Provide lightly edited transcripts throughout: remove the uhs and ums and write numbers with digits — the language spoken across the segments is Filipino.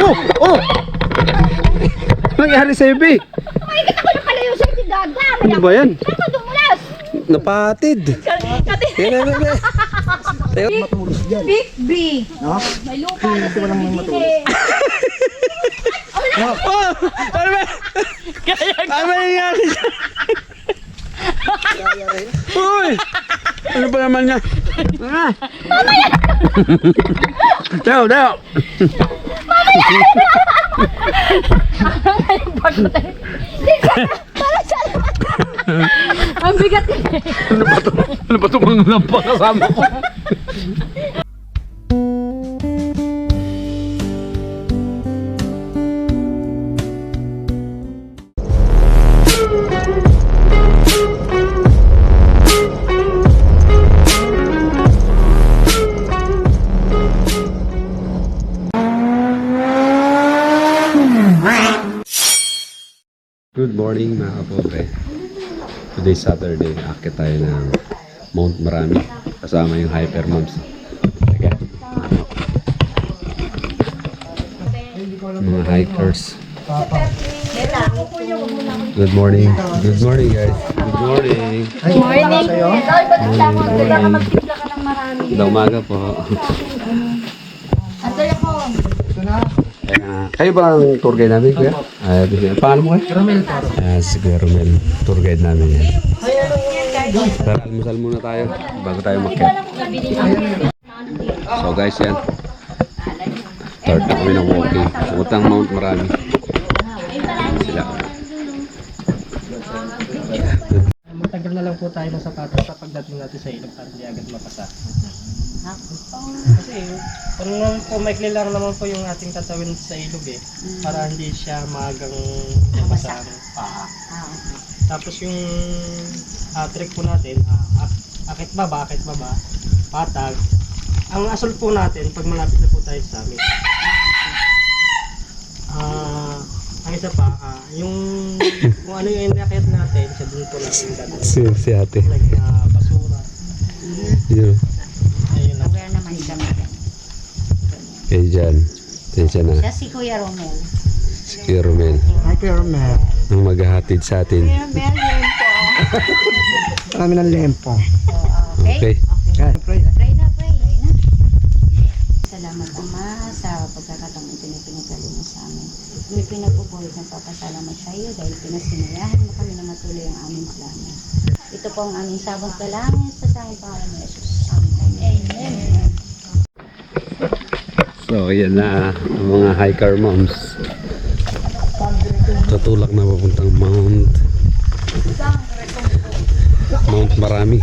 Oh! Nangyari sa'yo, Bi? Makikita ko na pala yung safety gaga. Ano ba yan? Saan ka dumulas? Napatid. Yan. Big B. No? May lupa na sa bibili. Ano ba? Ano ba nangyari siya? Uy! Ano ba naman nga? Mamaya! Daw! Ang bigat eh. Ano ba ito mga lampa kasama ko? Good morning mga kapobre. Today Saturday, akit tayo ng Mount Marami kasama yung Hyper Moms. Okay. Mga hikers. Good morning. Good morning guys. Good morning. Morning. Kailangan ka magtimpla ka ng marami. Magandang umaga po. Antoy ako. Kayo ba ang tour guide namin kuya? Paano mo kayo? Romel. Si Kuya Romel, tour guide namin yan. Tara, almusal muna tayo bago tayo makyat. So guys yan, start na kami ng walking. Utang Mount Marami. Sila. Matagal na lang po tayo ng sapatos sa pagdating natin sa ilog para hindi agad mapasa. Kasi po maikli lang naman po yung ating tatawin sa ilog para hindi siya maagang mapasa ang paa. Tapos yung trick po natin, akit baba, patag. Ang asol po natin pag malapit na po tayo sa amin. Ang isa pa, yung kung ano yung inakit natin, sa dun po natin gagawin. Si ate. Like basura. Yun. Ayun lang. Aware naman kami. Kayo dyan. Tensya na. Siya si Kuya Romel. Si Kuya Romel. Hi, Kuya Romel. Ang maghahatid sa atin. Kuya Romel, yun po. Marami ng lempo. Okay. Pray na. Salamat Ama sa pagkakataong pinagpinagdalo mo sa amin. Kami pinagpupulit ng papasalamat sa iyo dahil pinasinayahan mo kami na matuloy ang aming plano. Ito po ang aming sabang dalangin sa sanging pangalan ni Jesus. Amen. So yan na ang mga hiker moms. Tutulak na papuntang Mount Marami.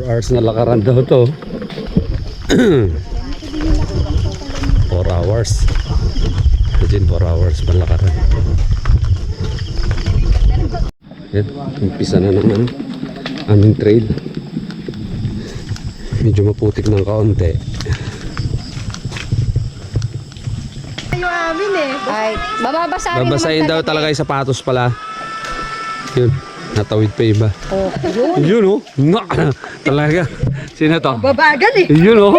Hours na lakaran daw to. 4 hours. Imagine 4 hours palakaran. Yan, umpisa na naman aming trail. Medyo maputik ng kaunti. Ay, bababasahin Babasahin daw talaga yung sapatos pala. Yun, natawid pa iba. Oh, yun. Yun oh, talaga. Sino to? Babagal eh. Yun oh.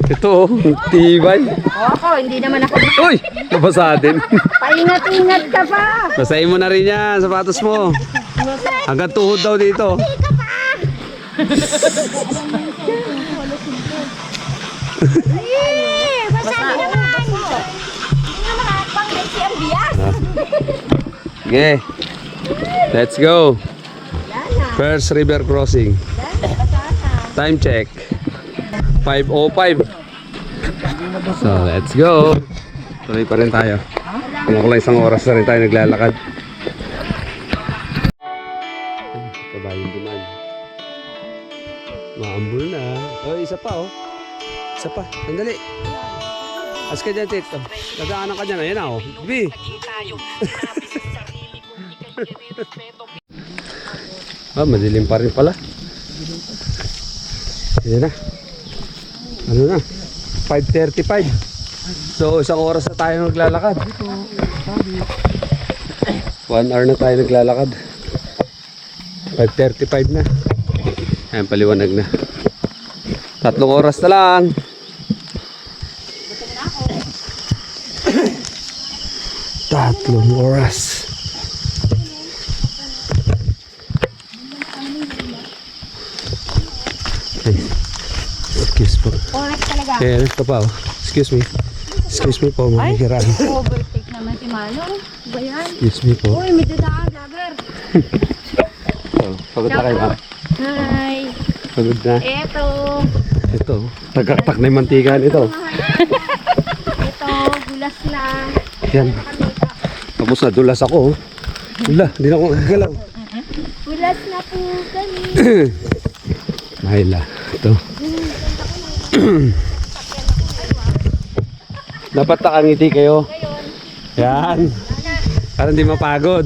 Ito oh, tibay. Ako, hindi naman ako. Uy, nabasa din. Paingat-ingat ka pa. Basahin mo na rin yan, sapatos mo. Hanggang tuhod daw dito. Ay, basahin naman. Hindi naman pang si Ambias. Okay, let's go. First river crossing. Time check 5:05. So let's go. Tuloy pa rin tayo. Kumukulang isang oras na rin tayo naglalakad. Kabayong duman. Maambul na. Oh, isa pa oh. Isa pa. Sandali. As ka dyan, Tito. Nagaanan ka dyan. Ayan na oh. B. Madilim pa rin pala. Ayan na. Ano na? 5:35. So, isang oras na tayo naglalakad. 1 hour na tayo naglalakad. 5:35 na. Ayan, paliwanag na. 3 oras na lang. Tatlong oras. Ay, excuse po. Oras talaga. Kaya ito pa oh. Excuse me. Excuse me po, mamihiraan. Overtake naman si Malo. Ba yan? Excuse me po. Uy, may dudaan, vlogger. Oh, pagod na kayo. Hi. Pagod na. Eto. Ito, nagkaktak na yung mantika nito. Ito, gulas na. Yan. Tapos nadulas ako. Oh. Wala, hindi na ako nagagalaw. Gulas na po kami. Mahila. Ito. Dapat nakangiti kayo. Yan. Para hindi mapagod.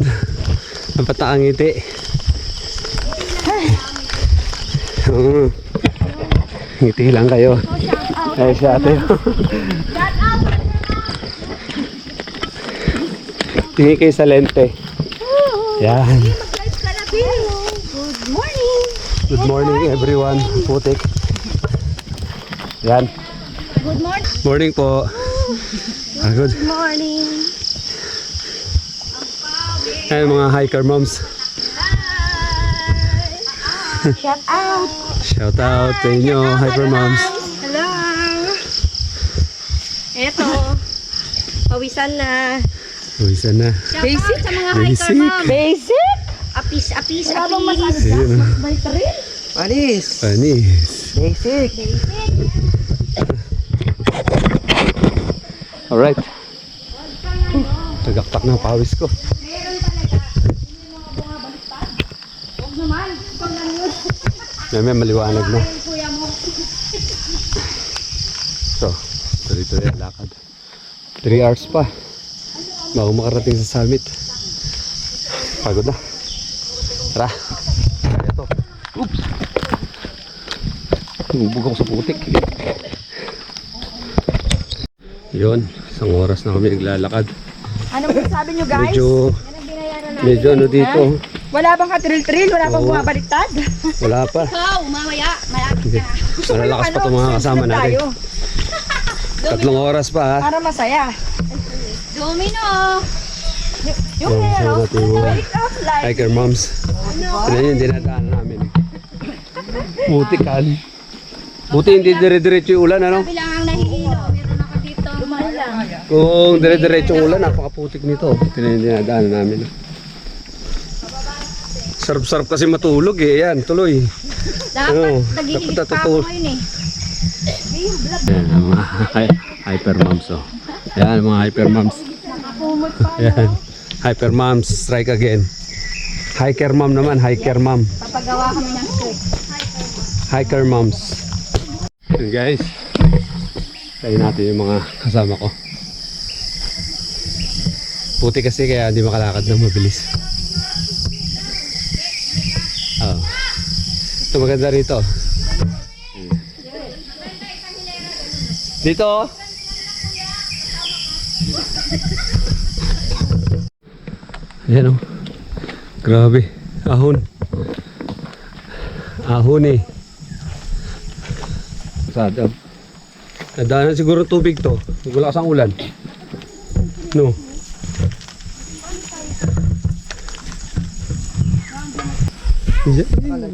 Dapat nakangiti. Ngiti lang kayo. Ay, siya ate. Tingin kayo sa lente. Yan. Good morning. Good morning everyone. Putik. Yan. Good morning. Morning po. Good. Good morning. Ay, mga hiker moms. Shout out. Shout out sa inyo, hiker moms. Hello. Eto. Pawisan na. Uwisan na. Basic sa mga Basic. hiker ma'am. Basic? Apis, apis, apis. Ayun. Balik ka rin. Panis! Panis. Basic! Alright. Tagaktak na pawis ko. May maliwanag na. So, tuloy-tuloy ang lakad. 3 hours pa. Bago makarating sa summit. Pagod na. Tara. Kaya to. Oops! Hubog ako sa putik. Yun. 1 oras na kami naglalakad. Anong sabi nyo guys? Medyo ano dito. Wala bang katril-tril? Wala bang Oo. bumabaliktad? Wala pa. Ikaw, mamaya. Malapit ka. Malalakas pa itong mga kasama natin. 3 oras pa ha. Para masaya. Domino. Yung Oh, hero, sama natin yung mga wake up like. hiker moms. Tignan yun, dinadaan namin. Buti kan. Buti hindi dire-diretso yung ulan, ano? Sabi lang ang nahihilo. Meron ako dito. Lumahan lang. Kung dire-diretso yung ulan, napakaputik nito. Tignan yung dinadaan namin. Sarap-sarap kasi matulog eh. Yan, tuloy. Dapat nagigigit pa ako ngayon eh. Yan, ang mga hyper moms. Oh. Yan, mga hyper moms. Yan. Hyper moms, strike again. Hiker mom naman, hiker mom. Papagawa kami ng script. Hiker moms. Yan guys. Kain natin yung mga kasama ko. Puti kasi kaya hindi makalakad na mabilis. Oh. Ito maganda rito. Dito. Ayan o. Grabe. Ahon. Ahon eh. Sadab. Nadaanan siguro tubig to. Wala kasang ulan. No.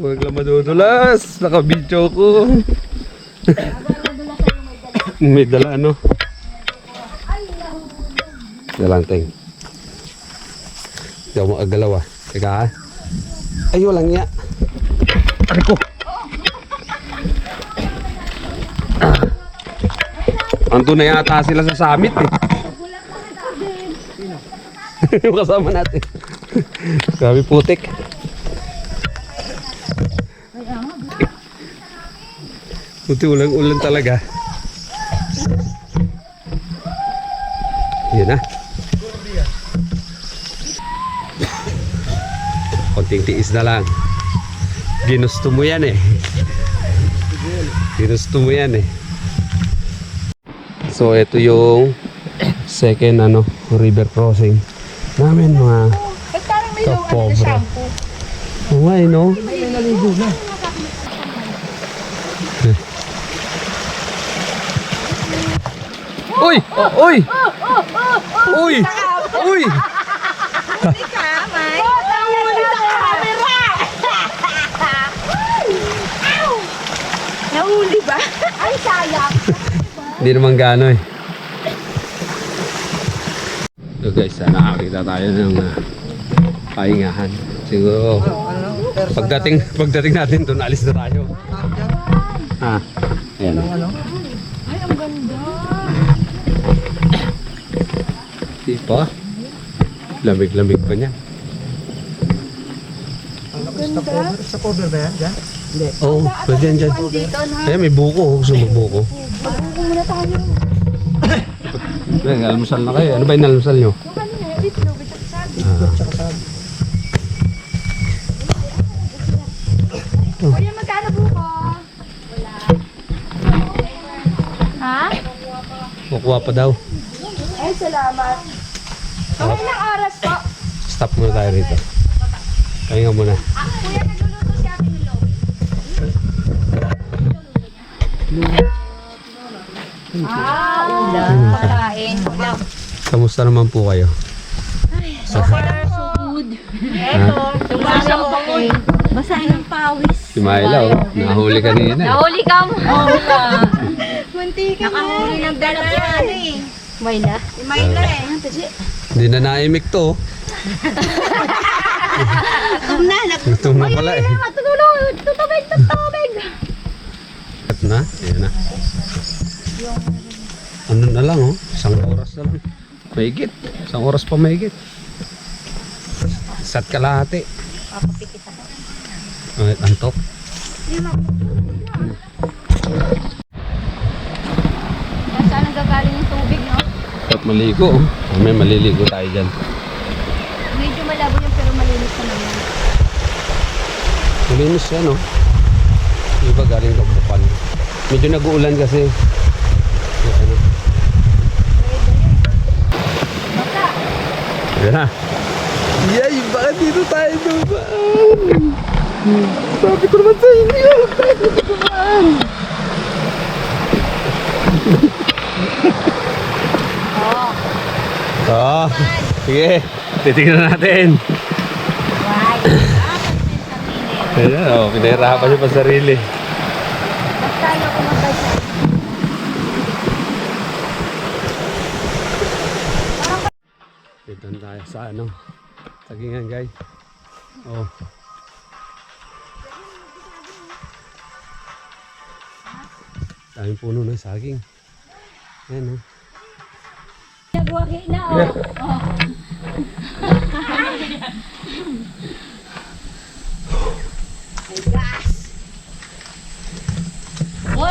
Huwag lang madudulas. Nakabidyo ko. May dala ano. Dalanteng. Hindi ako makagalaw ah. Teka ha. Ay walang iya. Ari ko. Ando na yata sila sa summit eh. Yung kasama natin. Grabe putik. Puti ulan talaga. Yun na. Konting tiis na lang. Ginusto mo yan eh. Ginusto mo yan eh. So ito yung second river crossing namin mga Ba't parang may yung kapobra. shampoo? Oo nga eh, no? Uy! Uy! Uy! Uy! Nahuli ba? Ay, sayang. Hindi naman gano eh. So guys, nakakita tayo ng pahingahan. Siguro pagdating natin doon, alis na tayo. Ah, ayan. Ay, ang ganda. Di pa. Lamig-lamig pa niya. Sa cover ba yan? Diyan? Oo, pwede yan dyan. Dito, no? Ayan, may buko. Gusto mo buko? Magbuko muna tayo. Almusal na kayo. Ano ba yung almusal nyo? Yung kanina, dito, lubit at sabi. Tsaka sabi. Kuya, magkano buko? Wala. Ha? Kukuha pa daw. Ay, salamat. Mga ilang oras po? Stop muna tayo rito. Pahinga muna. Kuya, nagluluto si Ate Milo. Pagkain. Kamusta naman po kayo? So good. Eto, tumasang pa ko. Basahin ng pawis. Si Myla, oh. Nahuli kanina. Nahuli ka mo. Munti ka na. Nakahuli ng galap yan eh. Mayla. Si Myla eh. Hindi na naimik to. Gutom na pala eh. Tutulog. Tutubig. At na, ayan na. Ano na lang oh, 1 oras na lang. Mahigit, 1 oras pa mahigit. Sat kalahati. Papapikit ako. Antok. Saan ang gagaling yung tubig, no? At maligo oh. May maliligo tayo dyan. Medyo malabo yung pero malinis na naman. Malinis yan oh. Iba galing Lagbukan. Medyo nag-uulan kasi. Ano. Ayan na. Yay! Bakit dito tayo dumaan? Sabi ko naman sa inyo! Sige. Titignan natin. Ayan o. Pinahirapan niyo pa sarili. Basta ayaw ko magbaysa. Dito na tayo sa ano. Sagingan guys. Oh. Daming puno ng saging. Ayan oh. Nagwagi na, oh.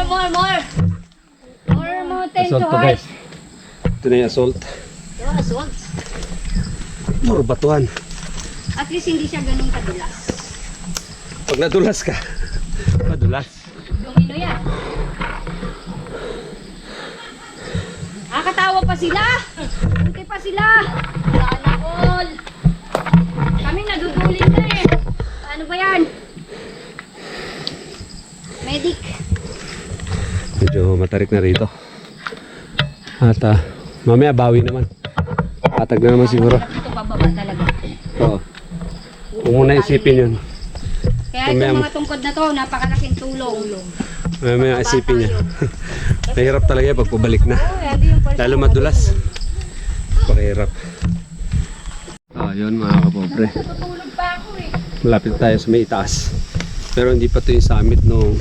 More. More mountain to Assault to guys. horse. Ito na yung assault. Aswag. Puro batuhan. At least hindi siya ganun kadulas. Pag nadulas ka, madulas. Domino yan. Katawa pa sila. Bunti pa sila. Sana all. Kami nadudulin na eh. Ano ba yan? Medic. Medyo matarik na rito. At mamaya bawi naman. Atag na naman siguro. Ito bababa talaga. Oo. Huwag muna isipin yun. Kaya itong mga tungkod na to, napakalaking tulong. Mamaya isipin niya. Mahirap talaga yan pag pabalik na. Lalo madulas. Pakihirap. Yun mga kapobre. Tutulog pa ako eh. Malapit tayo sa may itaas. Pero hindi pa ito yung summit nung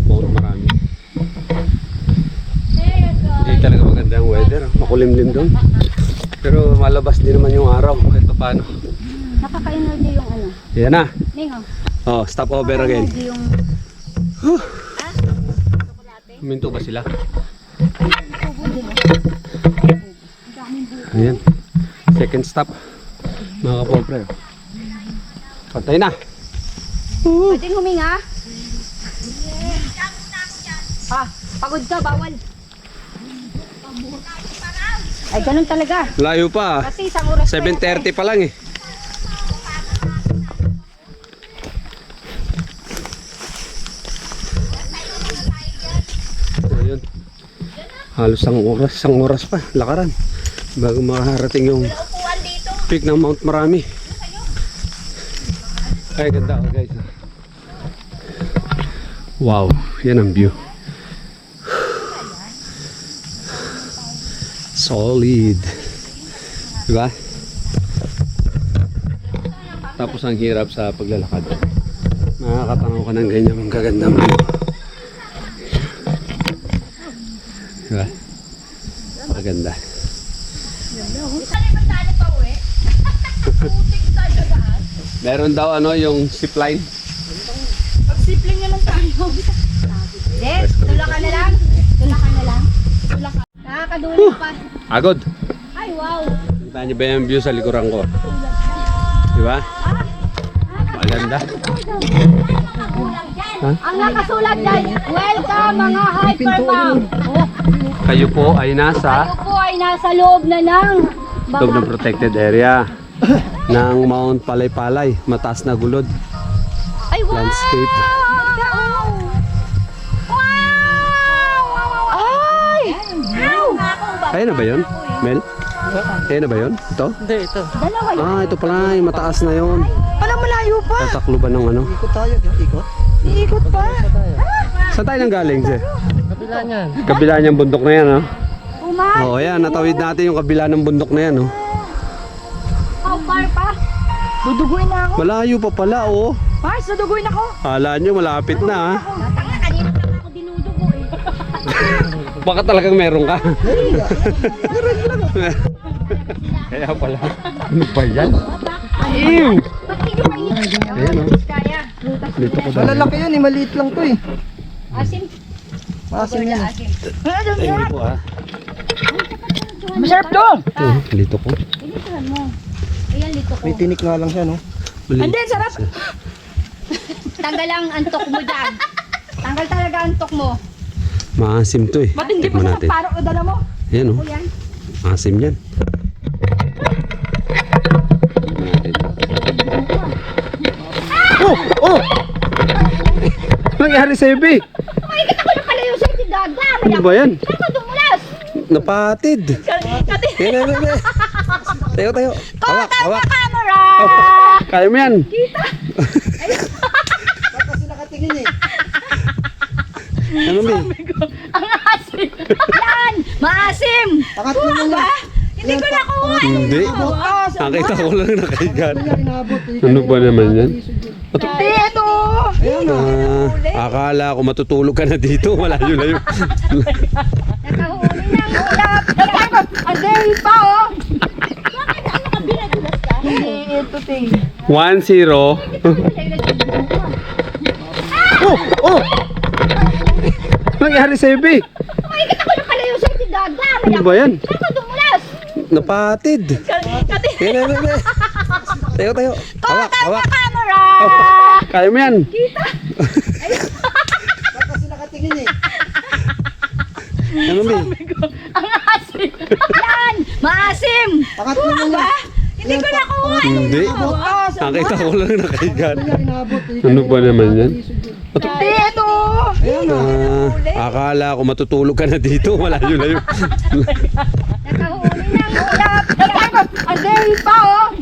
Mount Marami. Hindi talaga maganda ang weather. Makulimlim doon. Pero malabas din naman yung araw kahit pa paano. Nakaka-energy yung ano. Yan na. Ningo. Oh, stop over again. Energy yung... Huminto ba sila? Ayan. Second stop. Mga kapobre. Patay na. Pwede huminga? Pagod ka, bawal. Ay, ganun talaga. Layo pa. Kasi isang oras pa yan. 7:30 pa lang eh. Halos isang oras pa, lakaran. Bago makarating yung peak ng Mount Marami. Ay, ganda ako guys. Wow, yan ang view. Solid. Diba? Tapos ang hirap sa paglalakad. Nakakatanaw ka ng ganyang kagandang view. Diba? Maganda. Meron daw yung zipline. Pag-sipling na lang tayo. Des, tula ka na lang. Tula ka na lang. Tula ka. Nakakadulo pa. Agod. Ay, wow. Kita niyo ba yung view sa likuran ko? Diba? Maganda. Ha? Ang nakasulat dyan, welcome mga hypermom. Kayo po ay nasa Kayo po ay nasa loob na ng loob ng protected area ng Mount Palay-Palay. Mataas na gulod. Ay, wow! Landscape. Ay! Kaya na ba yun? Mel? Kaya na ba yun? Ito? Hindi, ito. Dalawa yun. Ah, ito pala. Yung mataas na yun. Wala, malayo pa. Tatakluban ng ano. Ikot tayo, ikot. Iikot pa. Saan tayo nang galing, Sir? Kabila niyan. Kabila niyang bundok na yan, ha? Umay! Oo, yan. Natawid natin yung kabila ng bundok na yan, oh. How far pa? Duduguin na ako. Malayo pa pala, oh. Mars, duduguin ako. Kala nyo, malapit na, ha? Tanga, kanina pa ako dinudugo eh. Baka talagang meron ka. Kaya pala. Ano ba yan? Ew! Ba't hindi mo mainit? Ayan, oh. Kaya. Dito ko dahil. Malalaki yun, maliit lang to eh. Asim. Maasim yan. Asim. Ay, hindi po, ha? Masarap to. Ito, dito ko. Inisuhan mo. Ayan, lito ko. May tinik nga lang siya, no? Hindi, sarap. Tanggal ang antok mo dyan. Tanggal talaga antok mo. Maasim to, eh. Ba't hindi pa Tikman sa natin. paro o dala mo? Ayan, oh. O yan. Maasim yan. Tikman natin. Oh! Nangyari sa Ebe? Ay, kita ko na pala yung safety dog. Ano ba yan? Saan ka dumulas? Napatid. Yan. Tayo. Hawak, hawak. Camera! Kaya mo yan. Kasi nakatingin eh. Ano, May? Ang asim. Yan! Maasim! Takat naman Ba? yan. Hindi ko nakuha. Hindi. Ah, Nakita ko lang nakahigan. inabot eh. Ano ba naman yan? Ito. Akala ko matutulog ka na dito. Malayo. Nakahuli ng ulap. Ang day pa oh. Bakit ano ka binadulas ka? Ito ting. 1-0. Oh! Nangyari sa Ebe? Ay, kita ko na pala yung safety dog. Ano ba yan? Saan ka dumulas? Napatid. Yan. Tayo. Hawak. Camera! Kaya mo yan. Kasi nakatingin eh. Ano, May? Ang asim. Yan! Maasim! Takat naman yan. Hindi ko nakuha. Hindi. Nakita ko lang nakahigan. Inabot eh. Ano ba naman yan? Ito. Akala ko matutulog ka na dito. Malayo. Nakahuli ng ulap. Ang day pa oh.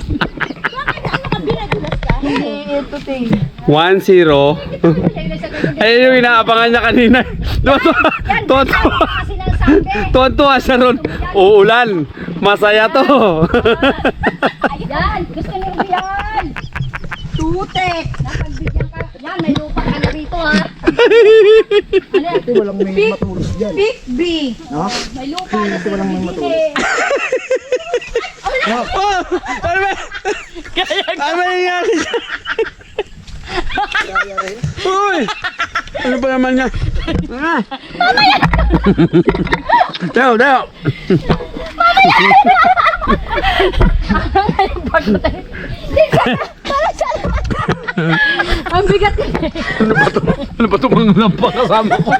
Bakit ano ka binadulas ka? Ito ting. 1-0. Ayun yung inaabangan niya kanina. Kasi nang sabi. Tuwan-tuwa siya ron. Uulan. Masaya to. Ayan, gusto niyo ba yan? Tutek. Napagbigyan ka. Yan, may lupa ka na rito ha. Ito walang may matulog dyan. Big B. No? May lupa na sila walang may binili. Ano ba? Ano ba nangyari siya? Uy! Ano ba naman niya? Tayo. Ang bigat ko. Ano ba ito mga lampa kasama ko?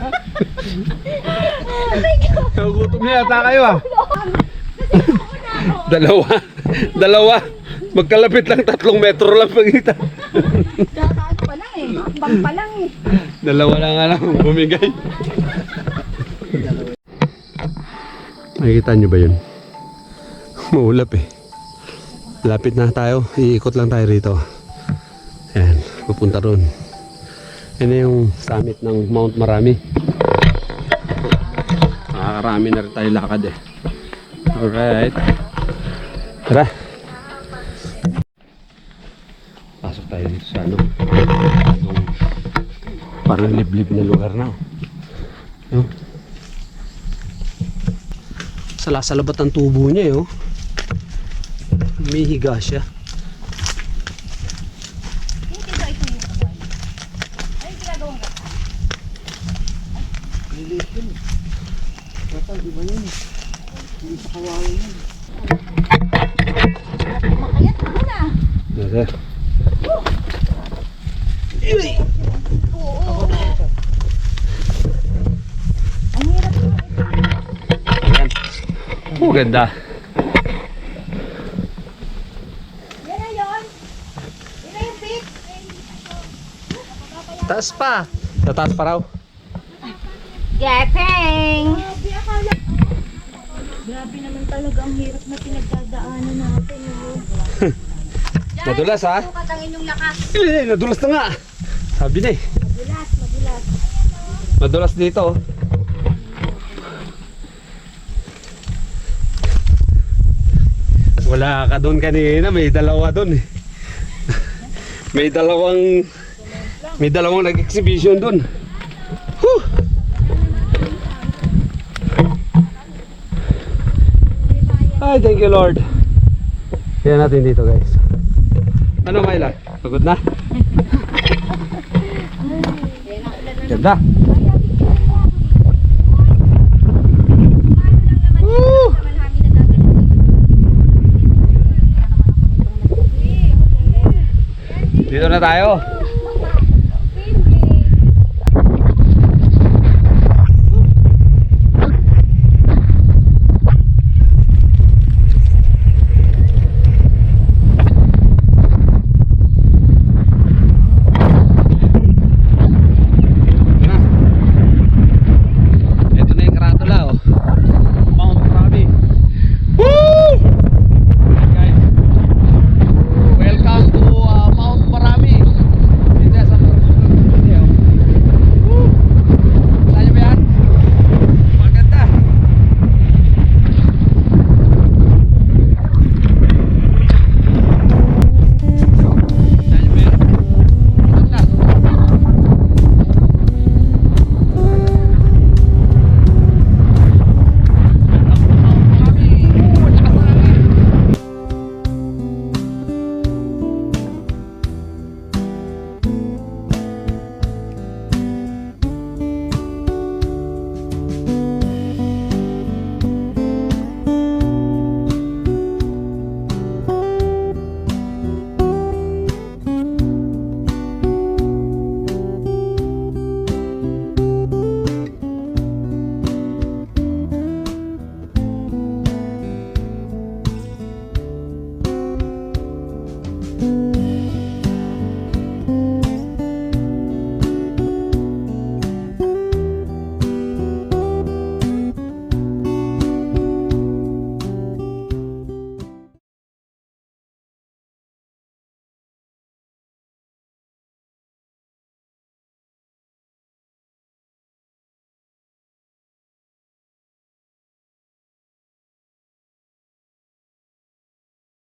Nagutom niya yata kayo ah. Dalawa. Magkalapit lang 3 metro lang pagitan. Kakaan pa lang eh. Bang pa lang eh. Dalawa lang bumigay. Makikita nyo ba yun? Maulap eh. Lapit na tayo. Iikot lang tayo rito. Ayan, pupunta ron. Yan na yung summit ng Mount Marami. Nakakarami na rin tayo lakad eh. Alright. Tara. Pasok tayo dito sa ano. Yung parang liblib na lugar na. No? Salasalat ang tubo niya eh. Oh. May higa siya. Hindi ba ito yung kawan? Ay, ginagawang gata. Makayat mo na. Nasa. Oo. Ang hirap mo. Ayan. Oh, ganda. Yan na yun. Yan na yung bit. Taas pa. Sa taas pa raw. Gapeng! Grabe naman talaga ang hirap na pinagdadaanan natin. Nadulas ha? Sukat ang inyong lakas. Eh, nadulas na nga. Sabi na eh. Madulas, madulas. Madulas dito. Oh. Wala ka doon kanina, may dalawa doon eh. may dalawang nag-exhibition doon. Whew! Ay, thank you Lord. Kaya natin dito guys. Ano Myla? Pagod na? Ganda. Woo! Dito na tayo.